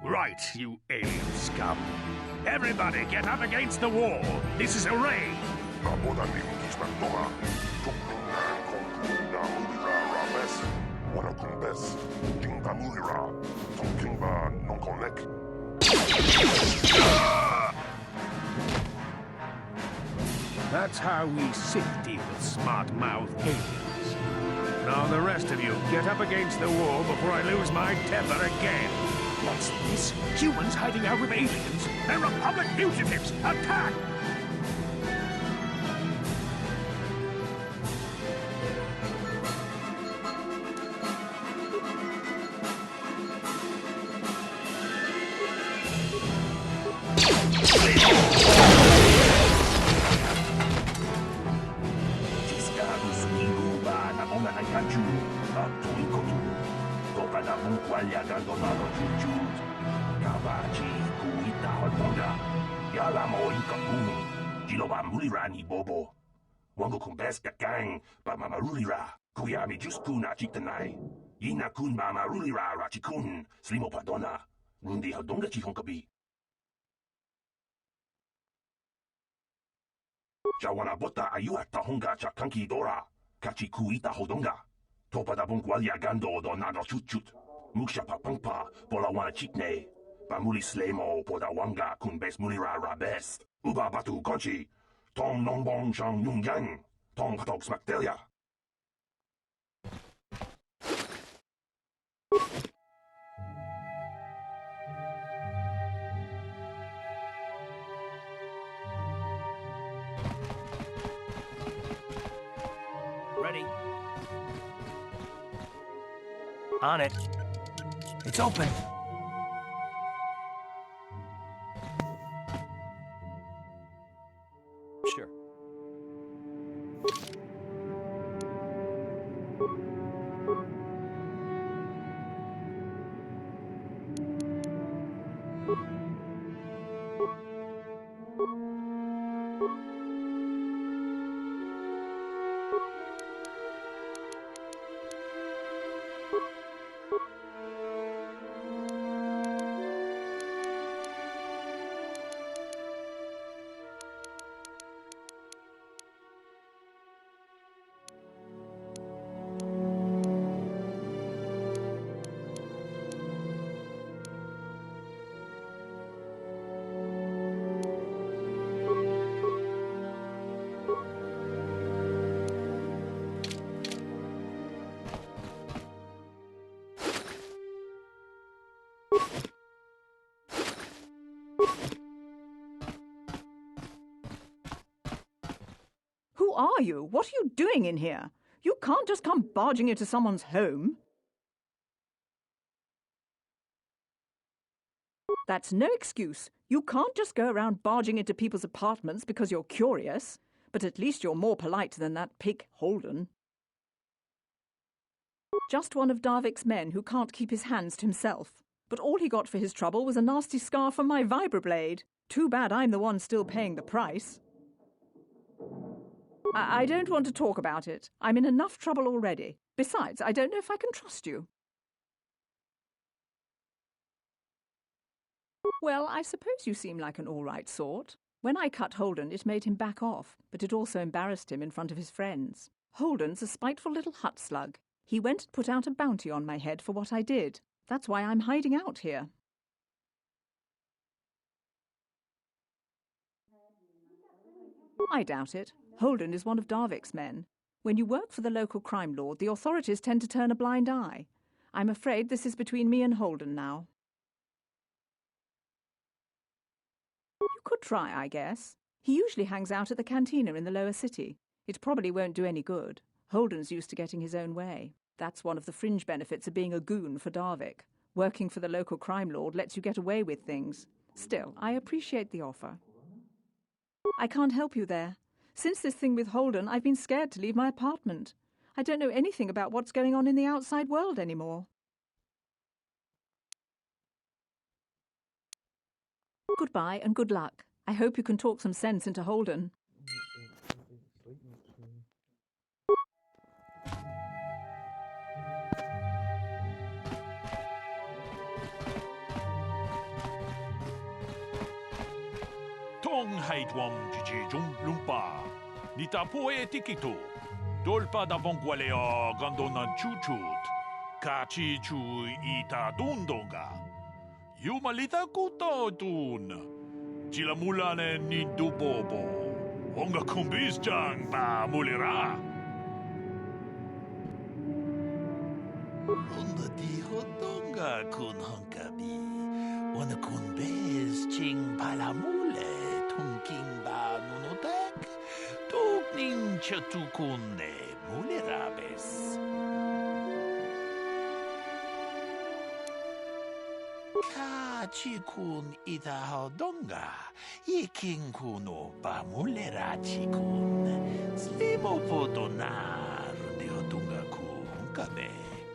Right, you alien scum. Everybody get up against the wall. This is a raid. That's how we Sith deal with smart-mouthed aliens. Now the rest of you, get up against the wall before I lose my temper again. What's this? Humans hiding out with aliens? They're Republic fugitives! Attack! Bobo. Wango kumbes gang, ba mama rulira, kuyami juskuna chiktanai. Yina kun mama rulira rachikun, slimo padona. Rundi hadonga chihonkabi. Jawana bota ayua tahonga chakanki dora, kachi kuita hodonga. Topada bongwalia gando do nado chutchut. Muksha papangpa, pola wana chikne. Bamuli slemo poda wanga kumbes mulira rabes. Uba batu konchi. Tong nong bong shang yung yang. Tong patok smaktelia. Ready. On it. It's open. Sure. Who are you? What are you doing in here? You can't just come barging into someone's home. That's no excuse. You can't just go around barging into people's apartments because you're curious. But at least you're more polite than that pig Holden. Just one of Darvik's men who can't keep his hands to himself. But all he got for his trouble was a nasty scar from my vibroblade. Too bad I'm the one still paying the price. I don't want to talk about it. I'm in enough trouble already. Besides, I don't know if I can trust you. Well, I suppose you seem like an all-right sort. When I cut Holden, it made him back off, but it also embarrassed him in front of his friends. Holden's a spiteful little hut slug. He went and put out a bounty on my head for what I did. That's why I'm hiding out here. I doubt it. Holden is one of Darvik's men. When you work for the local crime lord, the authorities tend to turn a blind eye. I'm afraid this is between me and Holden now. You could try, I guess. He usually hangs out at the cantina in the lower city. It probably won't do any good. Holden's used to getting his own way. That's one of the fringe benefits of being a goon for Darvik. Working for the local crime lord lets you get away with things. Still, I appreciate the offer. I can't help you there. Since this thing with Holden, I've been scared to leave my apartment. I don't know anything about what's going on in the outside world anymore. Goodbye and good luck. I hope you can talk some sense into Holden. Tong haitwam jijijung lumpa. Nita poe tikitu. Dolpa davon gwalea gandona chuchut. Kachi chu ita dundonga. Yumalita kuto tun. Chilamulane nindu bobo. Onga kumbis jang ba mulira. Ronda di hodonga kun honkabi. Wana kun bez ching palamule. Tunking ba nunotek. Tukning chatukunne mulerabes. Kachikun ita hodonga. Iking kuno ba mulerachikun. Slimo podona. Rundi hodonga ku honkabe.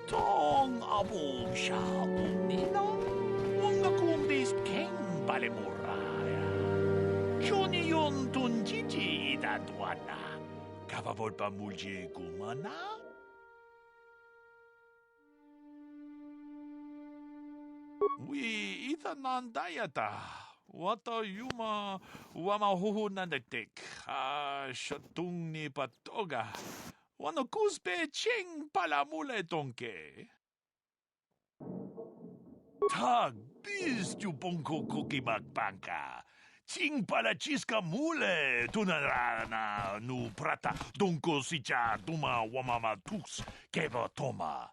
Tong abong siya umnina. Wanga kumbis keng balemuraya. Johnny yon tunjiji idadwana. Kavavol pa mulje gumana? Wi ita nandayata. Wata yuma wama huhu nandetek. Shatung ni patoga. Wano kuspe ching palamule tonke. Tag bis tu bonko koki magbanka. Ching pala chiska mule tunarana nu prata donko sicha duma wamama tux keva toma.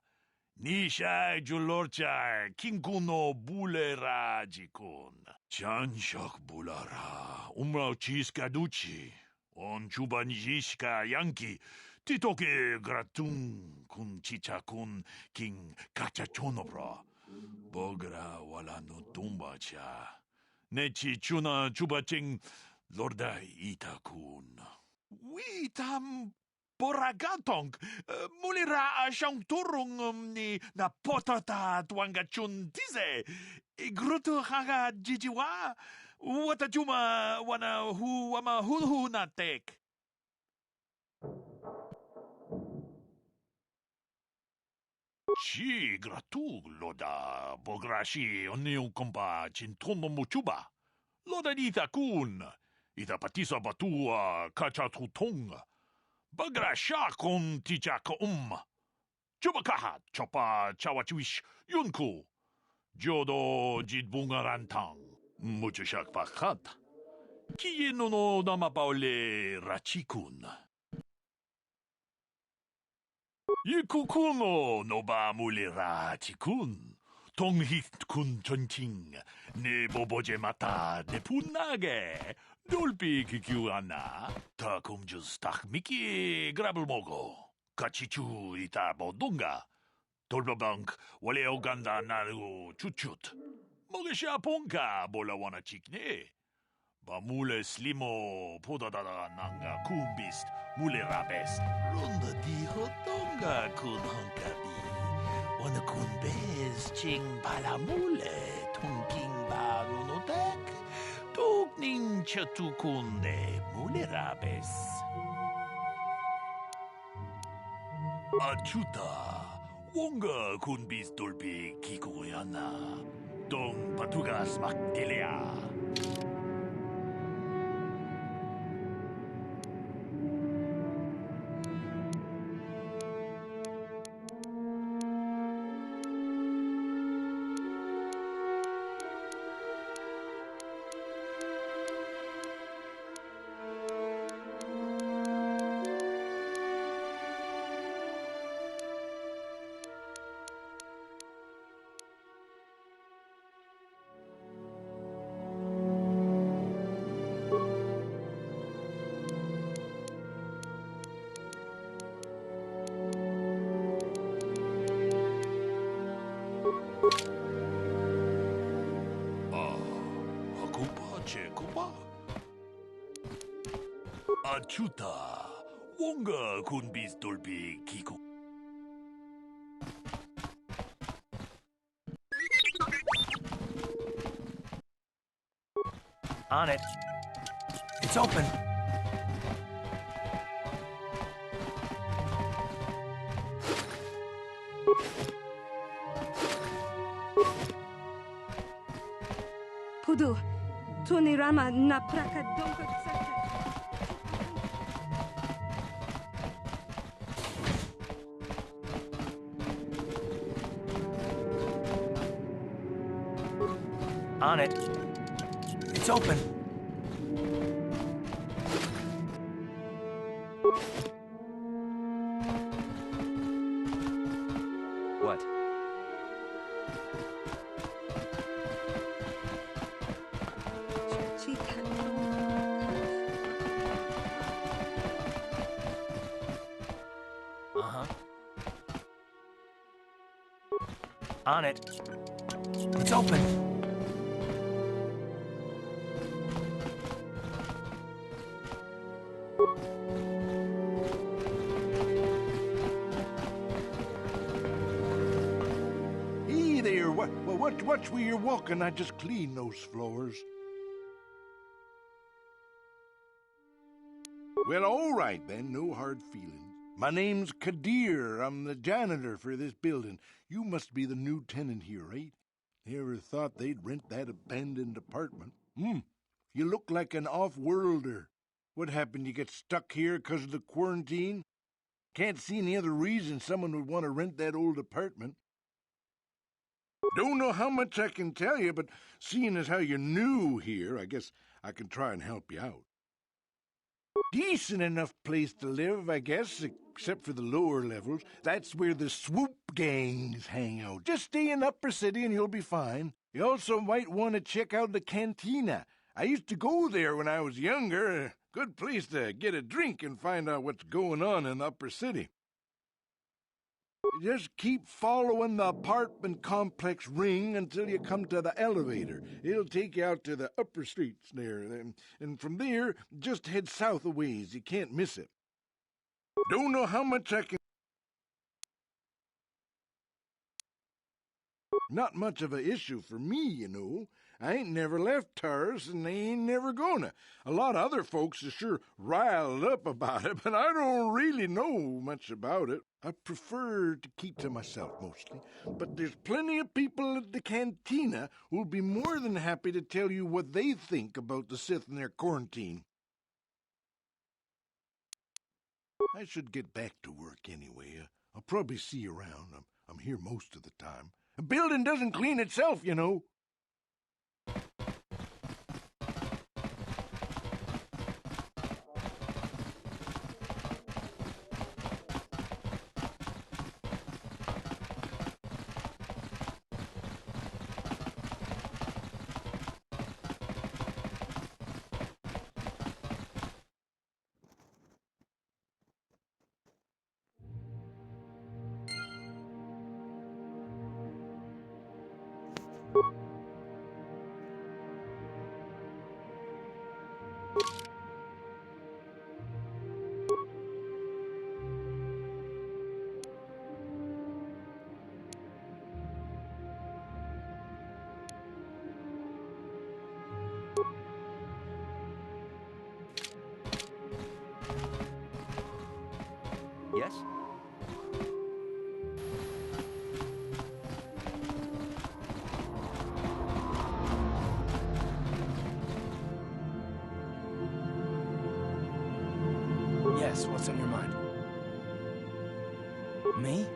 Nisha julorcha kinkuno bulera jikun. Chanshak bulara umrao chiska duchi. On chubanjishka yanki. Titoke gratun kun chicha kun king kachachonobra. Bogra wala no tumba cha. Nechi chuna chubaching lorda itakun. We tam boragatong. Mulira ashang turung ni na potata tuangachun tize. Grutu haga jijiwa. Watajuma wana hu wama hu na tek. Chi gratu loda bograshi onion kompa chintono muchuba. Loda dita kun. Ita patisa batua kacha tutong. Bagrasha kon tichaka Chubakaha chopa chawachuish yunku. Jodo jidbungarantang. Muchushak pakat. Kiye no namapaole rachikun. Yikukuno noba mulira chikun. Tonghit kun chonching. Ne boboje mata ne punage. Dolpi kikiuana. Ta kumjus tak miki grabulmogo. Kachichu ita bodunga. Dolbabank wale oganda naru chuchut. Mogesha ponka bola wana chikne. Ba mule slimo podadada nanga kumbist mule rabest. Ronda di hodonga kun honkabi. Wana kun bez ching palamule. Tunking ba nunotek. Tukning chatukunne mulerabes. Achuta. Wonga kun bis dolpi kikoyana. Dong patugas makdelea. Che Kupa. Achuta. Wonga kun bis dolby kiko. On it. It's open. Pudu, Tunirama na praka donka tsaka. On it. It's open. What? Uh-huh. On it. It's open. Hey there, watch where you're walking. I just cleaned those floors. Well, all right then, no hard feelings. My name's Kadir. I'm the janitor for this building. You must be the new tenant here, right? Never thought they'd rent that abandoned apartment. You look like an off-worlder. What happened? You get stuck here 'cause of the quarantine? Can't see any other reason someone would want to rent that old apartment. Don't know how much I can tell you, but seeing as how you're new here, I guess I can try and help you out. Decent enough place to live, I guess, except for the lower levels. That's where the swoop gangs hang out. Just stay in Upper City and you'll be fine. You also might want to check out the cantina. I used to go there when I was younger. A good place to get a drink and find out what's going on in the Upper City. Just keep following the apartment complex ring until you come to the elevator. It'll take you out to the upper streets there. And from there, just head south a ways. You can't miss it. Don't know how much I can... Not much of a issue for me, you know. I ain't never left Taurus, and they ain't never gonna. A lot of other folks are sure riled up about it, but I don't really know much about it. I prefer to keep to myself mostly, but there's plenty of people at the cantina who'll be more than happy to tell you what they think about the Sith and their quarantine. I should get back to work anyway. I'll probably see you around. I'm here most of the time. A building doesn't clean itself, you know. Yes? Yes, what's on your mind? Me?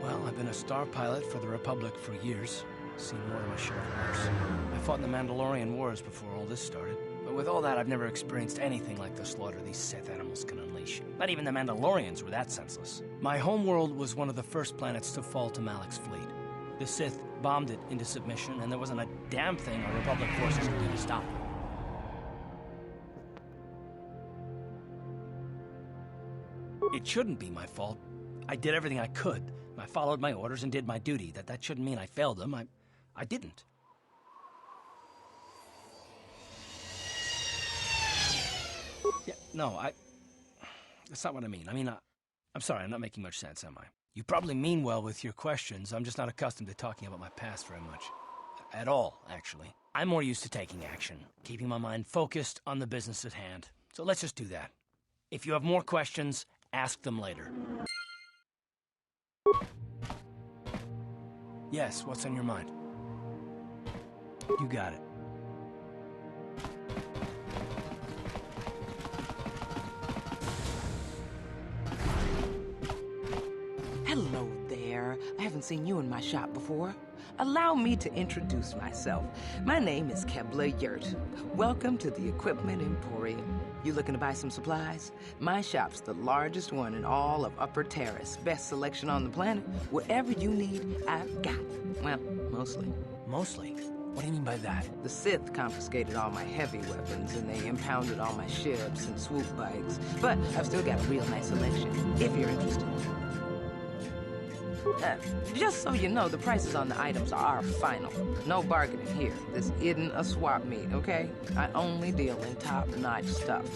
Well, I've been a star pilot for the Republic for years. Seen more than my share of wars. I fought in the Mandalorian Wars before all this started. But with all that, I've never experienced anything like the slaughter these Sith animals can unleash. Not even the Mandalorians were that senseless. My homeworld was one of the first planets to fall to Malak's fleet. The Sith bombed it into submission, and there wasn't a damn thing our Republic forces could do to stop them. It shouldn't be my fault. I did everything I could. I followed my orders and did my duty. That shouldn't mean I failed them. I didn't. No, that's not what I mean. I'm sorry, I'm not making much sense, am I? You probably mean well with your questions. I'm just not accustomed to talking about my past very much. At all, actually. I'm more used to taking action, keeping my mind focused on the business at hand. So let's just do that. If you have more questions, ask them later. Yes, what's on your mind? You got it. Hello there. I haven't seen you in my shop before. Allow me to introduce myself. My name is Kebla Yurt. Welcome to the Equipment Emporium. You looking to buy some supplies? My shop's the largest one in all of Upper Terrace. Best selection on the planet. Whatever you need, I've got. Well, mostly. Mostly? What do you mean by that? The Sith confiscated all my heavy weapons, and they impounded all my ships and swoop bikes. But I've still got a real nice selection, if you're interested. Just so you know, the prices on the items are final. No bargaining here. This isn't a swap meet, okay? I only deal in top-notch stuff.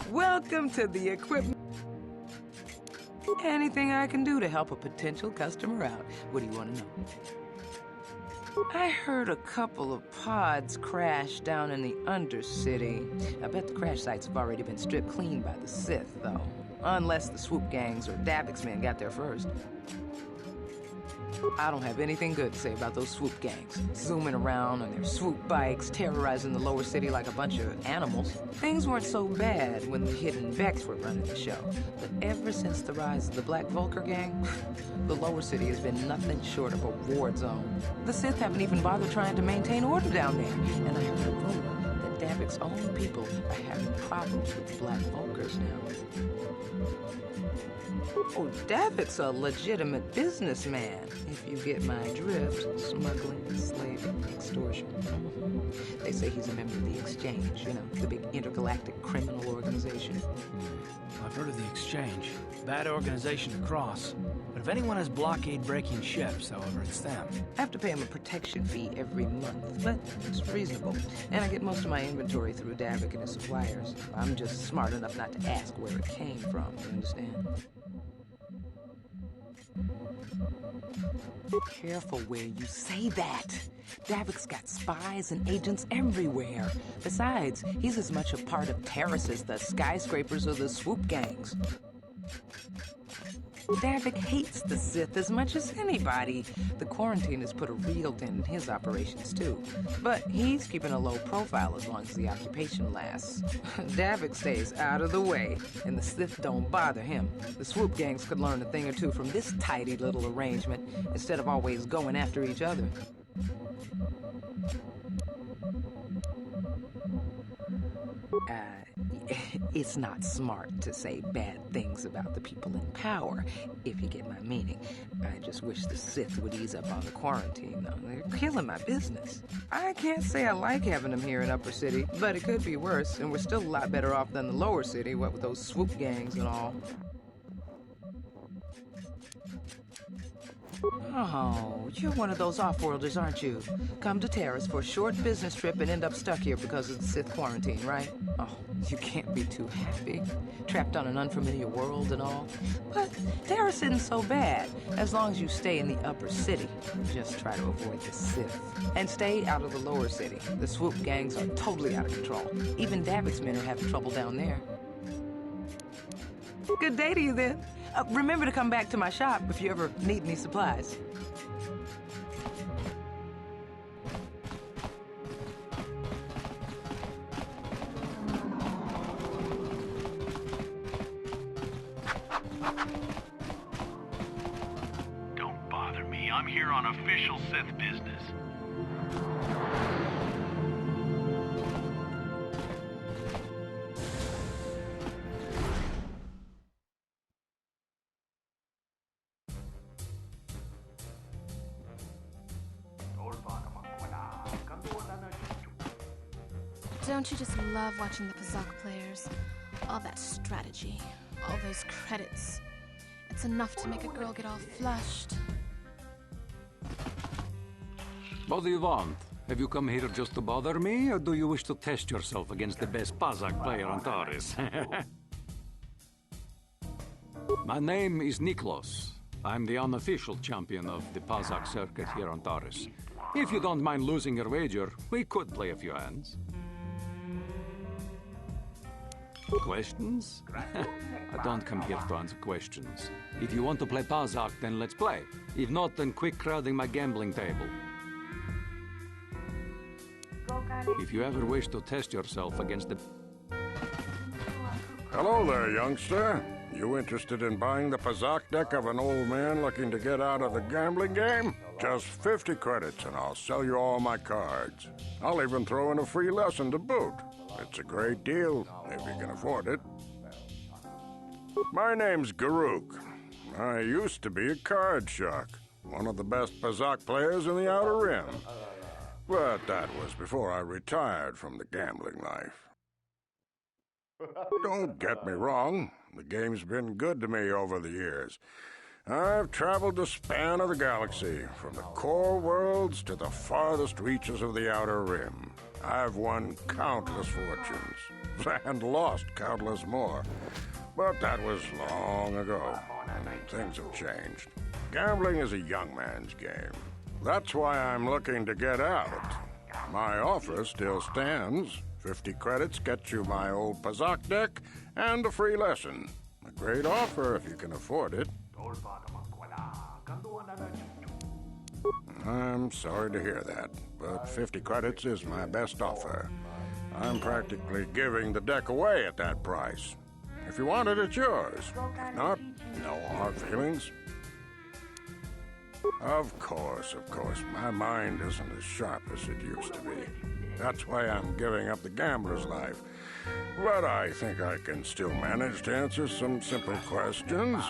Welcome to the Equipment. Anything I can do to help a potential customer out. What do you want to know? I heard a couple of pods crash down in the Undercity. I bet the crash sites have already been stripped clean by the Sith, though. Unless the swoop gangs or Davix men got there first. I don't have anything good to say about those swoop gangs. Zooming around on their swoop bikes, terrorizing the lower city like a bunch of animals. Things weren't so bad when the Hidden Vex were running the show. But ever since the rise of the Black Vulcar gang, the lower city has been nothing short of a war zone. The Sith haven't even bothered trying to maintain order down there. And I heard a rumor that Davix's own people are having problems with the Black Vulcars now. Oh, Davix a legitimate businessman, if you get my drift. Smuggling, slaving, extortion. They say he's a member of the Exchange, you know, the big intergalactic criminal organization. I've heard of the Exchange. Bad organization to cross. But if anyone has blockade-breaking ships, however, it's them. I have to pay him a protection fee every month, but it's reasonable. And I get most of my inventory through Davik and his suppliers. I'm just smart enough not to ask where it came from, you understand? Careful where you say that. Davik's got spies and agents everywhere. Besides, he's as much a part of Terrace as the skyscrapers or the swoop gangs. Davik hates the Sith as much as anybody. The quarantine has put a real dent in his operations, too. But he's keeping a low profile as long as the occupation lasts. Davik stays out of the way, and the Sith don't bother him. The swoop gangs could learn a thing or two from this tidy little arrangement, instead of always going after each other. It's not smart to say bad things about the people in power, if you get my meaning. I just wish the Sith would ease up on the quarantine, though. They're killing my business. I can't say I like having them here in Upper City, but it could be worse, and we're still a lot better off than the Lower City, what with those swoop gangs and all. Oh, you're one of those off-worlders, aren't you? Come to Terrace for a short business trip and end up stuck here because of the Sith quarantine, right? Oh, you can't be too happy. Trapped on an unfamiliar world and all. But Terrace isn't so bad, as long as you stay in the Upper City. Just try to avoid the Sith. And stay out of the Lower City. The swoop gangs are totally out of control. Even Davik's men are having trouble down there. Good day to you, then. Remember to come back to my shop if you ever need any supplies. Don't bother me. I'm here on official Sith business. Don't you just love watching the Pazak players? All that strategy, all those credits. It's enough to make a girl get all flushed. What do you want? Have you come here just to bother me, or do you wish to test yourself against the best Pazak player on Taris? My name is Niklos. I'm the unofficial champion of the Pazak circuit here on Taris. If you don't mind losing your wager, we could play a few hands. Questions? I don't come here to answer questions. If you want to play Pazak, then let's play. If not, then quit crowding my gambling table. If you ever wish to test yourself against the... Hello there, youngster. You interested in buying the Pazak deck of an old man looking to get out of the gambling game? Just 50 credits and I'll sell you all my cards. I'll even throw in a free lesson to boot. It's a great deal, if you can afford it. My name's Garuk. I used to be a card shark, one of the best Pazak players in the Outer Rim. But that was before I retired from the gambling life. Don't get me wrong, the game's been good to me over the years. I've traveled the span of the galaxy, from the core worlds to the farthest reaches of the Outer Rim. I've won countless fortunes, and lost countless more. But that was long ago, and things have changed. Gambling is a young man's game. That's why I'm looking to get out. My offer still stands. 50 credits gets you my old Pazak deck and a free lesson. A great offer if you can afford it. I'm sorry to hear that, but 50 credits is my best offer. I'm practically giving the deck away at that price. If you want it, it's yours. If not, no hard feelings. Of course. My mind isn't as sharp as it used to be. That's why I'm giving up the gambler's life. But I think I can still manage to answer some simple questions.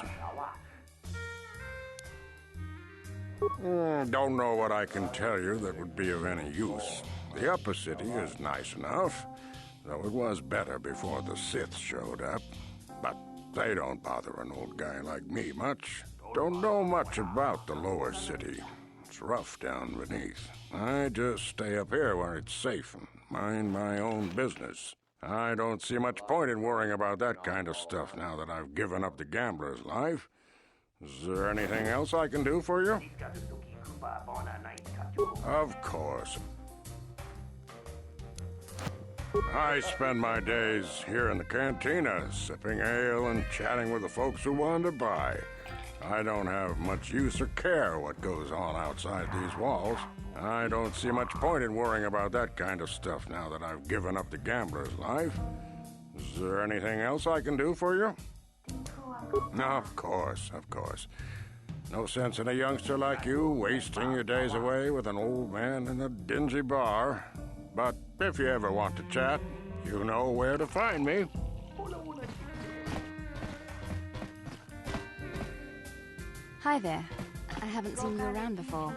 Don't know what I can tell you that would be of any use. The upper city is nice enough, though it was better before the Sith showed up. But they don't bother an old guy like me much. Don't know much about the lower city. It's rough down beneath. I just stay up here where it's safe and mind my own business. I don't see much point in worrying about that kind of stuff now that I've given up the gambler's life. Is there anything else I can do for you? Of course. I spend my days here in the cantina, sipping ale and chatting with the folks who want to buy. I don't have much use or care what goes on outside these walls. I don't see much point in worrying about that kind of stuff now that I've given up the gambler's life. Is there anything else I can do for you? Of course. No sense in a youngster like you wasting your days away with an old man in a dingy bar. But if you ever want to chat, you know where to find me. Hi there. I haven't seen you around before.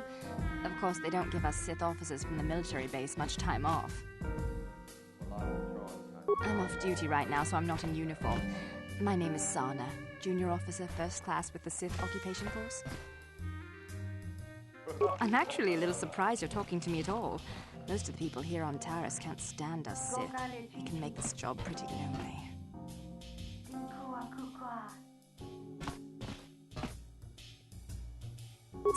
Of course, they don't give us Sith officers from the military base much time off. I'm off duty right now, so I'm not in uniform. My name is Sana, junior officer, first class with the Sith Occupation Force. I'm actually a little surprised you're talking to me at all. Most of the people here on Taris can't stand us Sith. It can make this job pretty lonely.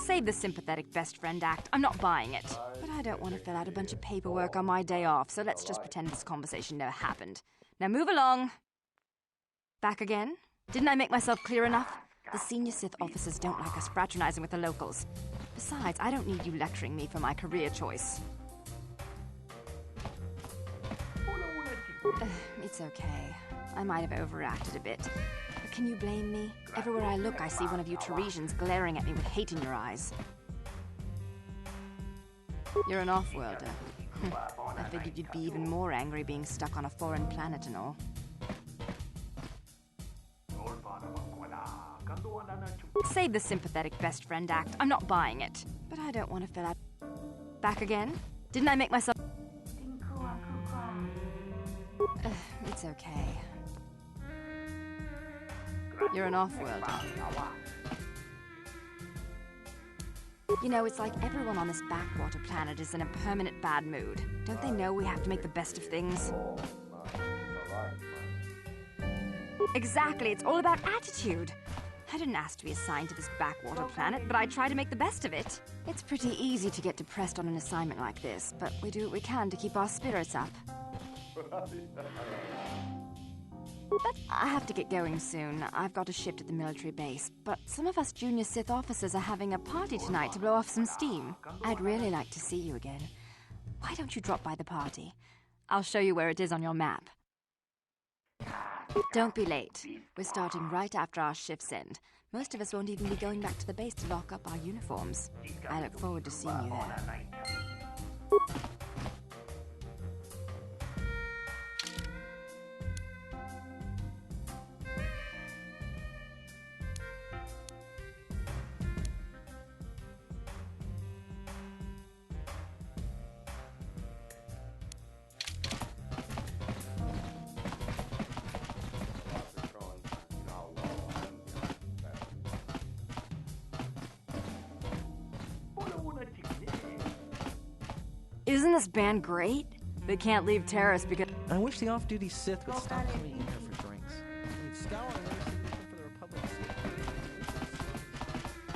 Save the sympathetic best friend act. I'm not buying it. But I don't want to fill out a bunch of paperwork on my day off, so let's just pretend this conversation never happened. Now move along. Back again? Didn't I make myself clear enough? The senior Sith officers don't like us fraternizing with the locals. Besides, I don't need you lecturing me for my career choice. It's okay. I might have overreacted a bit. But can you blame me? Everywhere I look, I see one of you Taresians glaring at me with hate in your eyes. You're an off-worlder. I figured you'd be even more angry being stuck on a foreign planet and all. Save the sympathetic best friend act. I'm not buying it. But I don't want to fill out... Back again? Didn't I make myself... It's okay. You're an off-world. You know, it's like everyone on this backwater planet is in a permanent bad mood. Don't they know we have to make the best of things? Exactly, it's all about attitude. I didn't ask to be assigned to this backwater planet, but I try to make the best of it. It's pretty easy to get depressed on an assignment like this, but we do what we can to keep our spirits up. But I have to get going soon. I've got a shift at the military base, but some of us junior Sith officers are having a party tonight to blow off some steam. I'd really like to see you again. Why don't you drop by the party? I'll show you where it is on your map. Don't be late. We're starting right after our shifts end. Most of us won't even be going back to the base to lock up our uniforms. I look forward to seeing you there. Isn't this band great? They can't leave Terrace because... I wish the off-duty Sith would stop coming in here for drinks. We'd scour and never see anything for the Republic.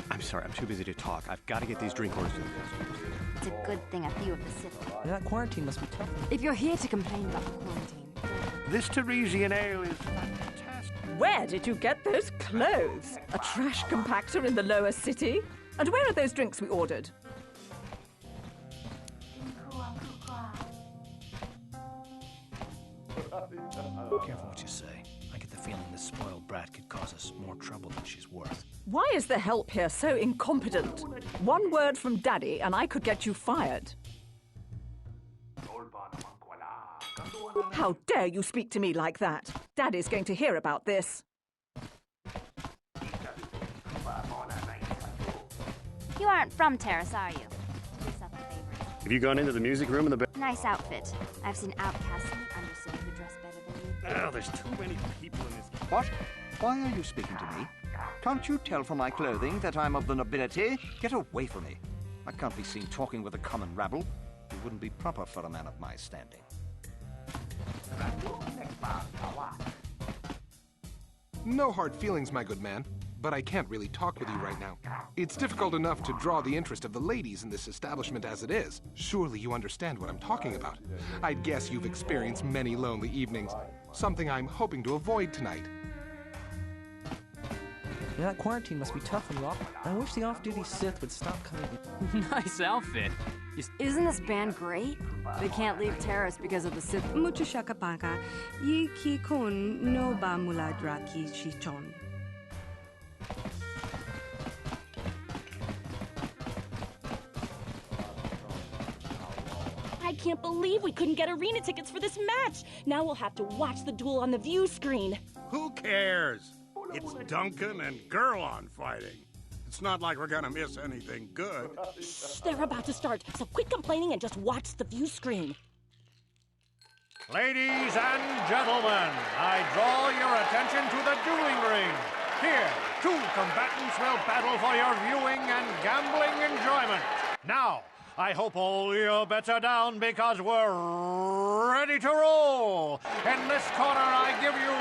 I'm sorry, I'm too busy to talk. I've got to get these drink orders to the customers. It's a good thing a few of the Sith... That quarantine must be tough. If you're here to complain about the quarantine... This Teresian ale is fantastic. Where did you get those clothes? A trash compactor in the lower city? And where are those drinks we ordered? Careful what you say. I get the feeling this spoiled brat could cause us more trouble than she's worth. Why is the help here so incompetent? One word from Daddy and I could get you fired. How dare you speak to me like that? Daddy's going to hear about this. You aren't from Terrace, are you? Do yourself a favor. Have you gone into the music room in the... Nice outfit. I've seen outcasts in the Undercity who dress better than you. Oh, there's too many people in this... What? Why are you speaking to me? Can't you tell from my clothing that I'm of the nobility? Get away from me. I can't be seen talking with a common rabble. It wouldn't be proper for a man of my standing. No hard feelings, my good man, but I can't really talk with you right now. It's difficult enough to draw the interest of the ladies in this establishment as it is. Surely you understand what I'm talking about. I'd guess you've experienced many lonely evenings, something I'm hoping to avoid tonight. Yeah, that quarantine must be tough on you all. I wish the off-duty Sith would stop coming in. Nice outfit. Isn't this band great? They can't leave Terrace because of the Sith. Mucho shakapaka. Yi ki kun no ba muladra ki chichon. I can't believe we couldn't get arena tickets for this match. Now we'll have to watch the duel on the view screen. Who cares? It's Duncan and Gurlon fighting. It's not like we're gonna miss anything good. Shh, they're about to start, so quit complaining and just watch the view screen. Ladies and gentlemen, I draw your attention to the dueling ring. Here, two combatants will battle for your viewing and gambling enjoyment. Now, I hope all your bets are down because we're ready to roll. In this corner, I give you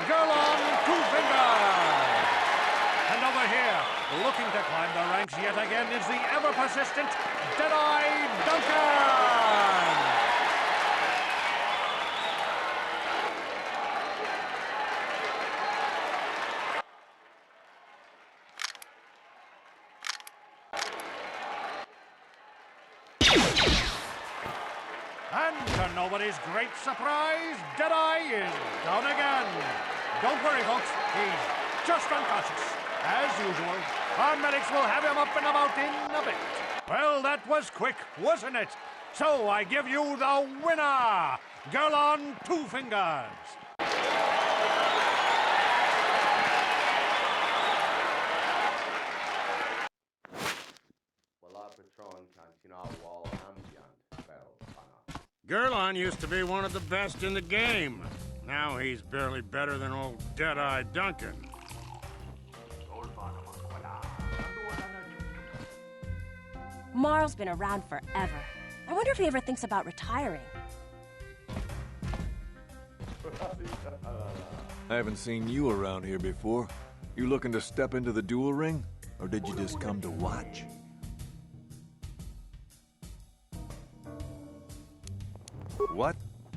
Gurlon Two Fingers. And over here, looking to climb the ranks yet again, is the ever-persistent Deadeye Duncan. And to nobody's great surprise, Deadeye is down again. Don't worry, folks. He's just unconscious. As usual, our medics will have him up and about in a bit. Well, that was quick, wasn't it? So I give you the winner, Gurlon Two Fingers. Gurlon used to be one of the best in the game. Now he's barely better than old Deadeye Duncan. Marl's been around forever. I wonder if he ever thinks about retiring. I haven't seen you around here before. You looking to step into the duel ring? Or did you just come to watch? What?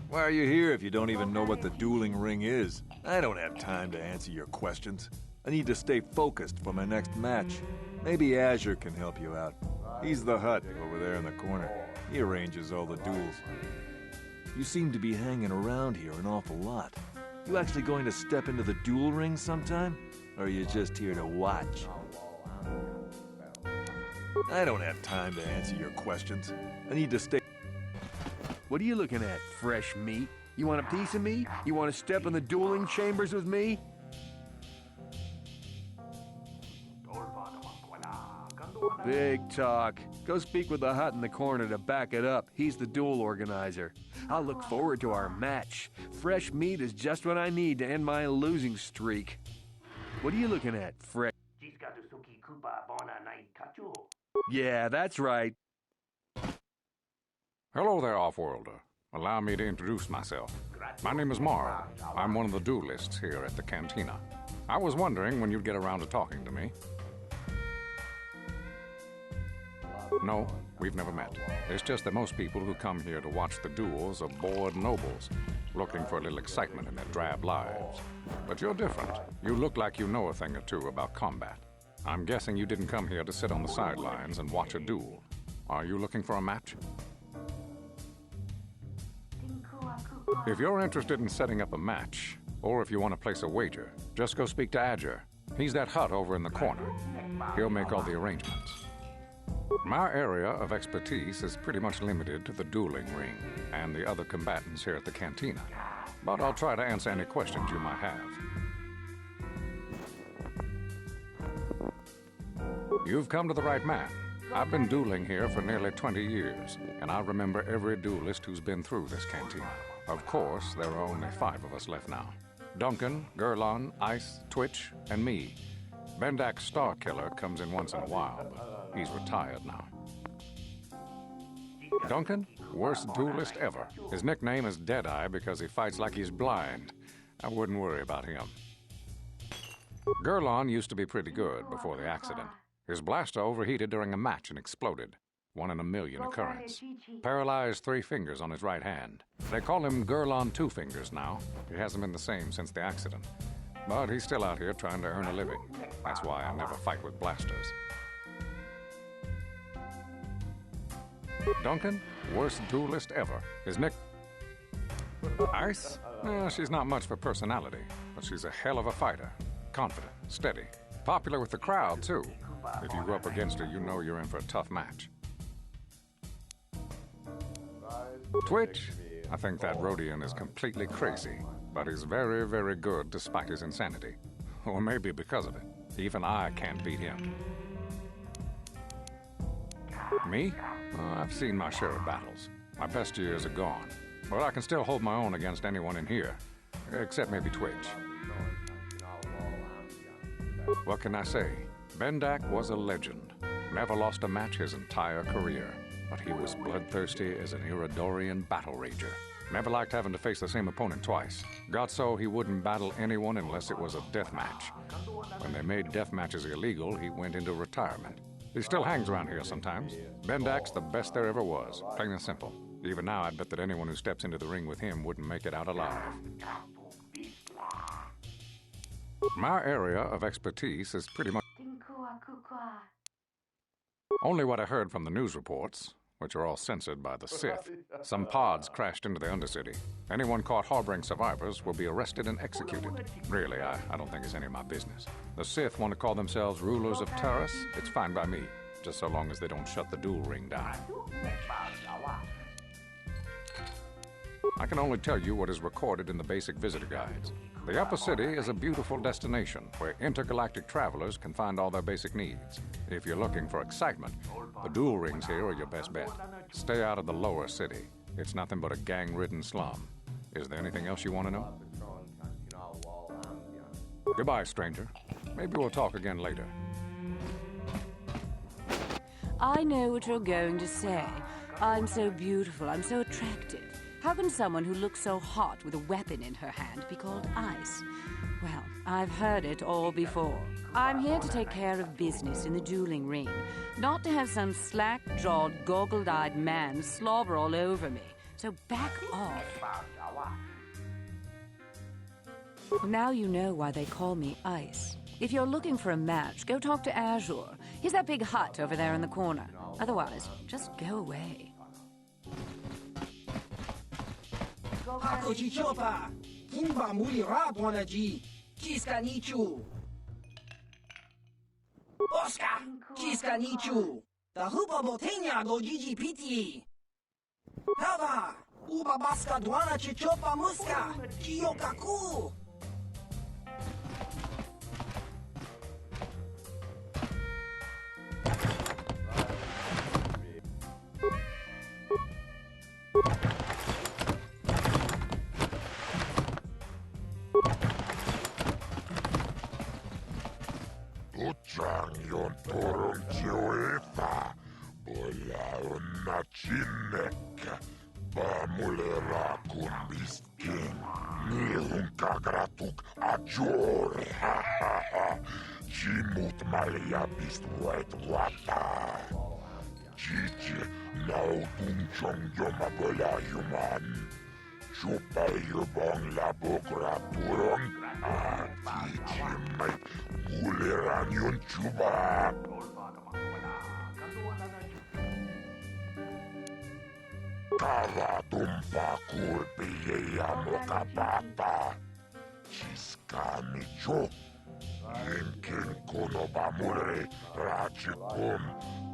Why are you here if you don't even know what the dueling ring is? I don't have time to answer your questions. I need to stay focused for my next match. Maybe Azure can help you out. He's the Hut over there in the corner. He arranges all the duels. You seem to be hanging around here an awful lot. You actually going to step into the duel ring sometime? Or are you just here to watch? I don't have time to answer your questions. I need to stay... What are you looking at, fresh meat? You want a piece of me? You want to step in the dueling chambers with me? Big talk. Go speak with the Hut in the corner to back it up. He's the duel organizer. I'll look forward to our match. Fresh meat is just what I need to end my losing streak. What are you looking at, fresh? Yeah, that's right. Hello there, Offworlder. Allow me to introduce myself. My name is Marl. I'm one of the duelists here at the Cantina. I was wondering when you'd get around to talking to me. No, we've never met. It's just that most people who come here to watch the duels are bored nobles, looking for a little excitement in their drab lives. But you're different. You look like you know a thing or two about combat. I'm guessing you didn't come here to sit on the sidelines and watch a duel. Are you looking for a match? If you're interested in setting up a match, or if you want to place a wager, just go speak to Azure. He's that Hut over in the corner. He'll make all the arrangements. My area of expertise is pretty much limited to the dueling ring and the other combatants here at the Cantina, but I'll try to answer any questions you might have. You've come to the right man. I've been dueling here for nearly 20 years, and I remember every duelist who's been through this cantina. Of course, there are only 5 of us left now. Duncan, Gurlon, Ice, Twitch, and me. Bendak's Star Killer comes in once in a while, but he's retired now. Duncan, worst duelist ever. His nickname is Deadeye because he fights like he's blind. I wouldn't worry about him. Gurlon used to be pretty good before the accident. His blaster overheated during a match and exploded. 1 in a million occurrence. Paralyzed 3 fingers on his right hand. They call him Gurlon Two Fingers now. He hasn't been the same since the accident. But he's still out here trying to earn a living. That's why I never fight with blasters. Duncan, worst duelist ever. His nick... Ice? She's not much for personality, but she's a hell of a fighter. Confident, steady, popular with the crowd, too. If you go up against her, you know you're in for a tough match. Twitch? I think that Rodian is completely crazy, but he's very, very good despite his insanity. Or maybe because of it. Even I can't beat him. Me? I've seen my share of battles. My best years are gone. But I can still hold my own against anyone in here. Except maybe Twitch. What can I say? Bendak was a legend. Never lost a match his entire career. But he was bloodthirsty as an Iridorian battle rager. Never liked having to face the same opponent twice. Got so he wouldn't battle anyone unless it was a death match. When they made death matches illegal, he went into retirement. He still hangs around here sometimes. Bendak's the best there ever was, plain and simple. Even now, I'd bet that anyone who steps into the ring with him wouldn't make it out alive. My area of expertise is pretty much only what I heard from the news reports, which are all censored by the Sith. Some pods crashed into the Undercity. Anyone caught harboring survivors will be arrested and executed. Really, I don't think it's any of my business. The Sith want to call themselves rulers of Taris. It's fine by me, just so long as they don't shut the duel ring down. I can only tell you what is recorded in the basic visitor guides. The Upper City is a beautiful destination where intergalactic travelers can find all their basic needs. If you're looking for excitement, the duel rings here are your best bet. Stay out of the Lower City. It's nothing but a gang-ridden slum. Is there anything else you want to know? Goodbye, stranger. Maybe we'll talk again later. I know what you're going to say. I'm so beautiful, I'm so attractive. How can someone who looks so hot with a weapon in her hand be called Ice? Well, I've heard it all before. I'm here to take care of business in the dueling ring, not to have some slack-jawed, goggled-eyed man slobber all over me. So back off. Now you know why they call me Ice. If you're looking for a match, go talk to Azure. He's that big hut over there in the corner. Otherwise, just go away. Hakoji Chopa, Kimba Muli Radwanaji, Kiska Nichu. Oscar, Kiska Nichu, the Huba Botenya go Gigi Piti. Hava, Uba Baska Dwana Chichopa Muska, Kiyokaku. Tutsang turun Joefa, Bola unna Chinnekka, Pamulera kun miskin, Nihun kagratuk Ajore, ha ha ha, Chimut malia pistuet wata, Chiche nautun chong yoma bola yuman, Chupayubong la bokraturong, Chichimay guleran yun chuba. Kava tumpa kulpiyeya mokapata, Chiskani cho, Yinkin konoba mure, Rachikum,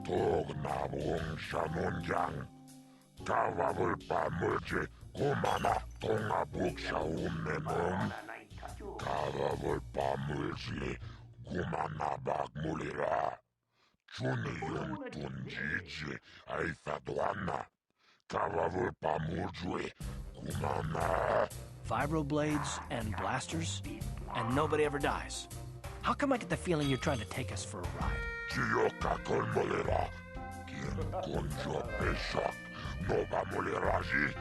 Tognabung shanunjang, Kava vulpa mulche, Kumana tonga buksha umnemon, Kava vulpa mulche, Kumana bak mulira, Chuni yun tunjiji, Aifadwana, Kava vulpa mulche, Kumana. Vibroblades and blasters, and nobody ever dies. How come I get the feeling you're trying to take us for a ride? Chiyoka kon mulira, Kin konjo peshak, Noba muliraji.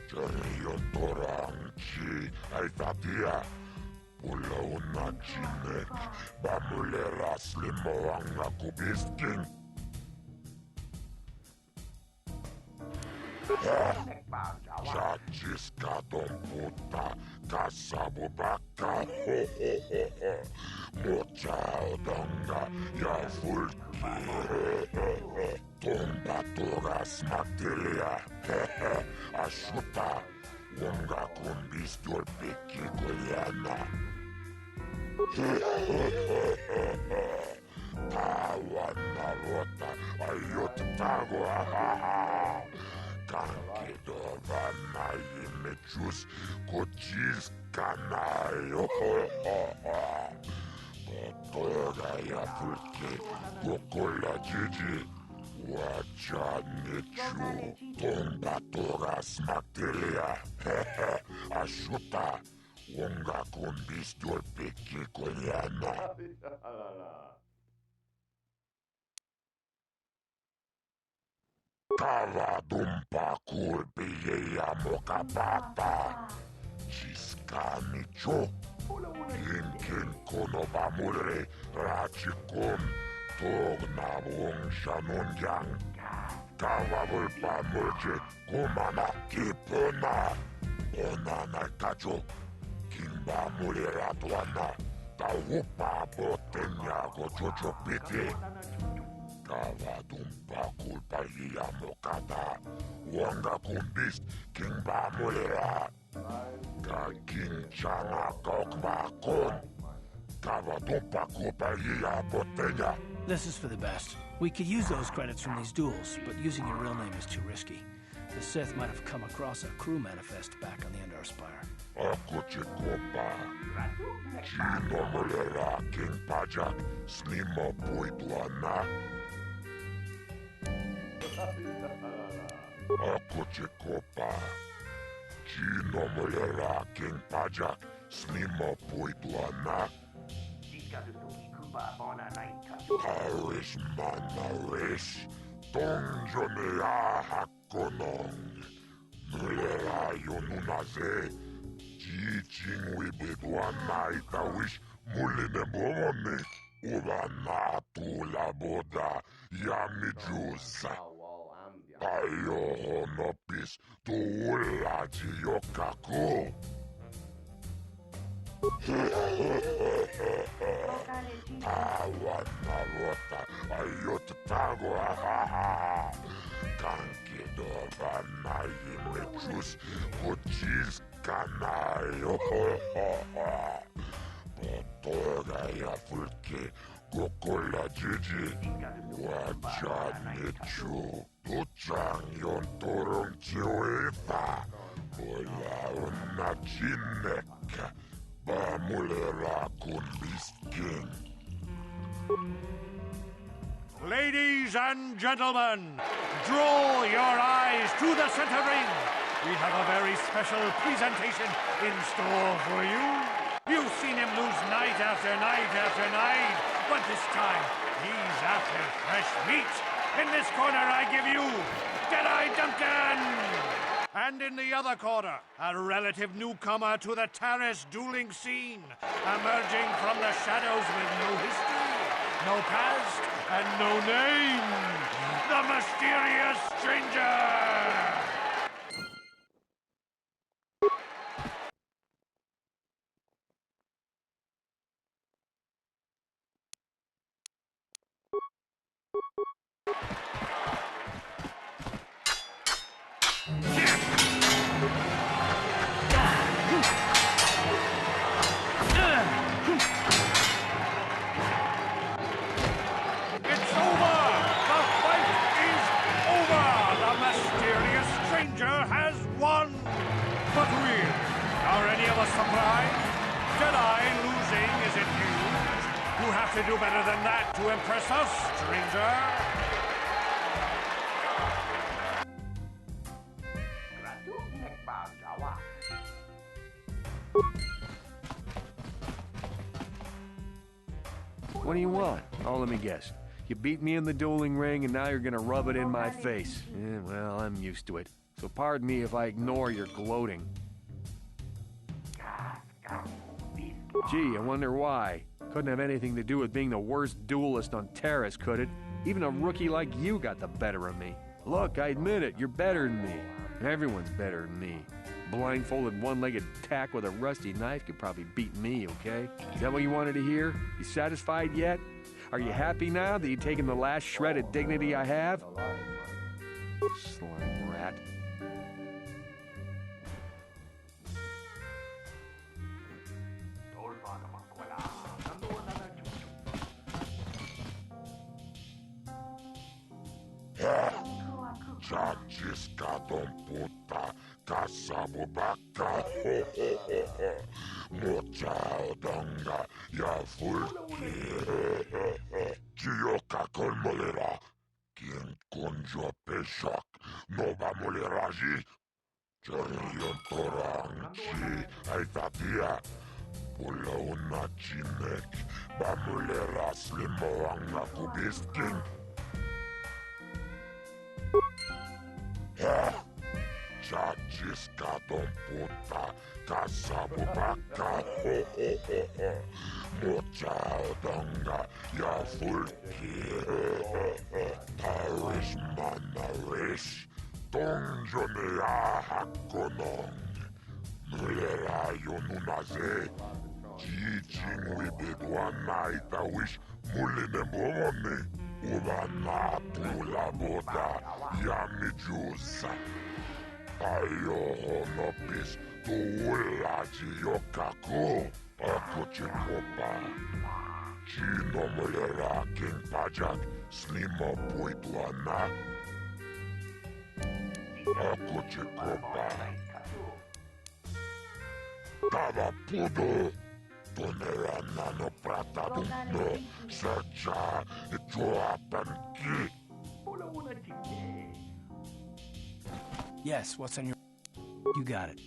Chariyon torang chi Aifatia, Pulauna chinek, Bamulera slimoanga kubisking. Chachis katon puta, kasabubaka, ho ho ho ho, Mocha odonga, ya fulki, Tomba toras materia, Ashuta, Wonga kumbistor peki koyana. Tawana rota, ayot tago, Kankidovana imechus, kochis kanayo. Potoga ya fulki, kokola jiji. Wachanichu, Tomba toras materia, Ashuta, Wonga kumbistor peki koyana. Kava dumpa kulpiyeya mokapata, Chiskani cho, Yinkin konoba mure, Rachikum, Tognabung shanunjang, Kava vulpa mulche, Kumana kipuna, Onana kacho, Kimba mulera tuana, Tahupa botenya go chocho piti, Kava dumpa kulpaiya mokata, Wanga kumbist, Kimba mulera, Ka king chana kokma kon, Kava dumpa kulpaiya botenya. This is for the best. We could use those credits from these duels, but using your real name is too risky. The Sith might have come across a crew manifest back on the Endar Spire. Akochikopa, Chino mulera king pajak, Snimo puiduana. Akochikopa, Chino mulera king pajak, Snimo puiduana. Paris Manaris, Tonjonea Hakonong, Mulera Yonunaze, Jijing Wibedwa Naita Wish, Muline Bomone, Ubana Tula Boda, Yamijusa. Ayo Honopis, Tuula Jiyokaku. Tawanarota ayot tago Kankido banayimechus Kuchis kanayo Potoga ya fulke Gokola jiji Wajanichu Tuchang yon torong chiwefa Bola unachinek Bamulera Kumbiskin. Ladies and gentlemen, draw your eyes to the center ring. We have a very special presentation in store for you. You've seen him lose night after night after night, but this time he's after fresh meat. In this corner I give you Deadeye Duncan! And in the other corner, a relative newcomer to the terrace dueling scene, emerging from the shadows with no history, no past, and no name, the mysterious stranger! To do better than that to impress us, stranger. What do you want? Oh, let me guess. You beat me in the dueling ring and now you're gonna rub it in my face. Well, I'm used to it. So pardon me if I ignore your gloating. Gee, I wonder why. Couldn't have anything to do with being the worst duelist on Terrace, could it? Even a rookie like you got the better of me. Look, I admit it, you're better than me. Everyone's better than me. Blindfolded, one-legged tack with a rusty knife could probably beat me, okay? Is that what you wanted to hear? You satisfied yet? Are you happy now that you've taken the last shred of dignity I have? Slime rat. Chachiska don puta, kasabubaka, mochao donga, ya fulki, Chioka kolmolera, quien conjo peshak, no va moleraji, chorion toranchi, aitatia, pula una chinek, va molera slimoanga kubiskin. Chachiska don puta, kasabubaka, mochao donga, ya fulki, Paris Manaris, Tonjonea Hakonong, Mulera Yonunaze, Jijing Wibedwa Naita Wish, Muline Bomone, Ubana Tula Boda, Yamijusa. Ayo Honopis, Tuula Jiyokaku, Akuchikopa. Chino Mulera King Pajak, Slima Puituana. Akuchikopa. Tava Pudo. Tonera Nano Prata Dumno, Searcha, Joapanki. Yes, what's on your... You got it.